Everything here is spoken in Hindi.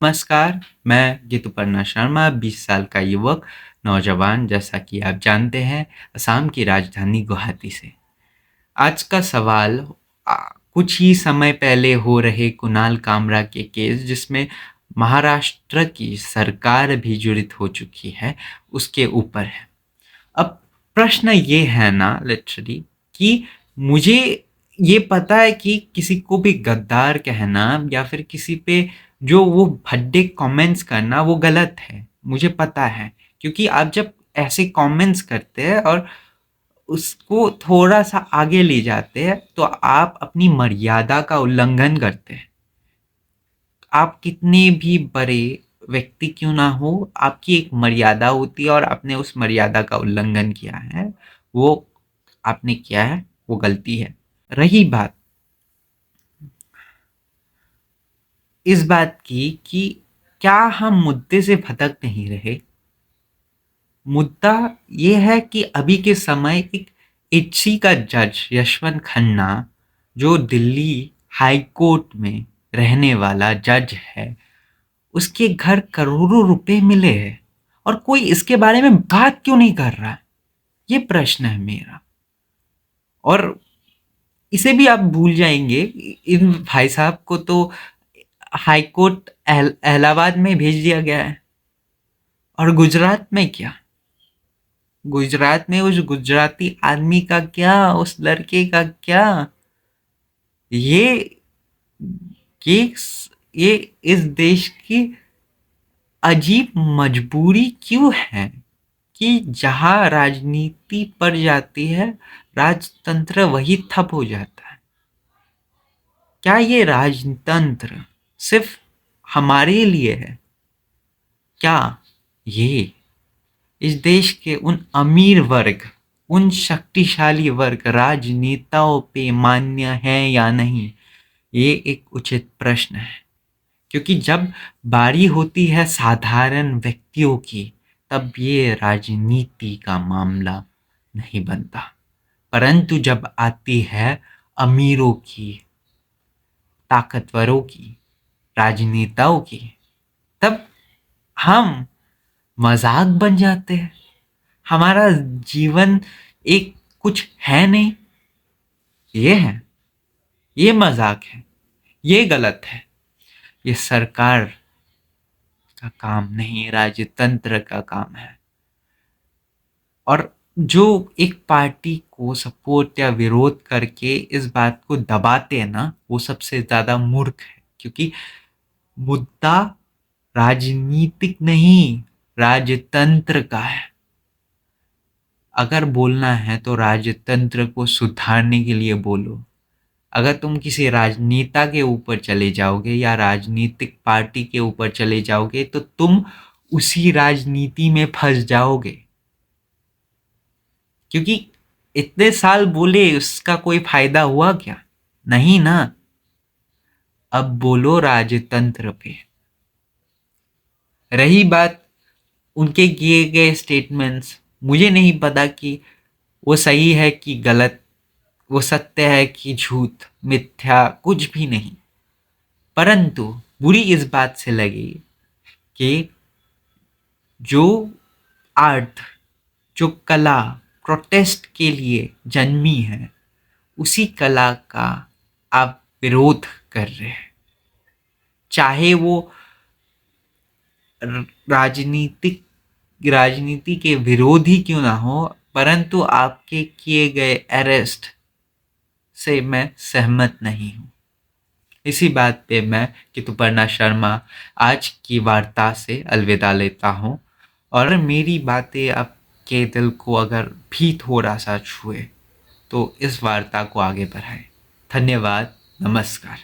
नमस्कार, मैं ऋतुपर्णा शर्मा 20 साल का युवक नौजवान जैसा कि आप जानते हैं असम की राजधानी गुवाहाटी से। आज का सवाल आ, कुछ ही समय पहले हो रहे कुणाल कामरा के केस जिसमें महाराष्ट्र की सरकार भी जुड़ित हो चुकी है उसके ऊपर है। अब प्रश्न ये है ना लिटरली कि मुझे ये पता है कि किसी को भी गद्दार कहना या फिर किसी पे जो वो भद्दे कमेंट्स करना वो गलत है, मुझे पता है। क्योंकि आप जब ऐसे कमेंट्स करते हैं और उसको थोड़ा सा आगे ले जाते हैं तो आप अपनी मर्यादा का उल्लंघन करते हैं। आप कितने भी बड़े व्यक्ति क्यों ना हो, आपकी एक मर्यादा होती है और आपने उस मर्यादा का उल्लंघन किया है, वो आपने किया है, वो गलती है। रही बात इस बात की कि क्या हम मुद्दे से भटक नहीं रहे। मुद्दा ये है कि अभी के समय एक एचसी का जज यशवंत खन्ना, जो दिल्ली हाई कोर्ट में रहने वाला जज है, उसके घर करोड़ों रुपए मिले हैं और कोई इसके बारे में बात क्यों नहीं कर रहा है, ये प्रश्न है मेरा। और इसे भी आप भूल जाएंगे, इन भाई साहब को तो हाई कोर्ट इलाहाबाद में भेज दिया गया है। और गुजरात में क्या, गुजरात में उस गुजराती आदमी का क्या, उस लड़के का क्या, ये ये ये इस देश की अजीब मजबूरी क्यों है कि जहां राजनीति पड़ जाती है राजतंत्र वही ठप हो जाता है। क्या ये राजतंत्र सिर्फ हमारे लिए है? क्या ये इस देश के उन अमीर वर्ग, उन शक्तिशाली वर्ग राजनेताओं पे मान्य है या नहीं? ये एक उचित प्रश्न है। क्योंकि जब बारी होती है साधारण व्यक्तियों की, तब ये राजनीति का मामला नहीं बनता। परंतु जब आती है अमीरों की, ताकतवरों की, राजनेताओं की, तब हम मजाक बन जाते हैं। हमारा जीवन एक कुछ है नहीं, ये है, ये मजाक है, ये गलत है। ये सरकार का काम नहीं, राजतंत्र का काम है। और जो एक पार्टी को सपोर्ट या विरोध करके इस बात को दबाते हैं ना, वो सबसे ज्यादा मूर्ख है। क्योंकि मुद्दा राजनीतिक नहीं, राजतंत्र का है। अगर बोलना है तो राजतंत्र को सुधारने के लिए बोलो। अगर तुम किसी राजनेता के ऊपर चले जाओगे या राजनीतिक पार्टी के ऊपर चले जाओगे तो तुम उसी राजनीति में फंस जाओगे। क्योंकि इतने साल बोले उसका कोई फायदा हुआ क्या? नहीं ना। अब बोलो राजतंत्र पे। रही बात उनके किए गए स्टेटमेंट्स, मुझे नहीं पता कि वो सही है कि गलत, वो सत्य है कि झूठ, मिथ्या, कुछ भी नहीं। परंतु बुरी इस बात से लगी कि जो आर्ट, जो कला प्रोटेस्ट के लिए जन्मी है, उसी कला का आप विरोध कर रहे हैं। चाहे वो राजनीतिक राजनीति के विरोधी क्यों ना हो, परंतु आपके किए गए अरेस्ट से मैं सहमत नहीं हूँ। इसी बात पे मैं ऋतुपर्णा शर्मा आज की वार्ता से अलविदा लेता हूँ। और मेरी बातें आपके दिल को अगर भी थोड़ा सा छुए तो इस वार्ता को आगे बढ़ाएं। धन्यवाद, नमस्कार।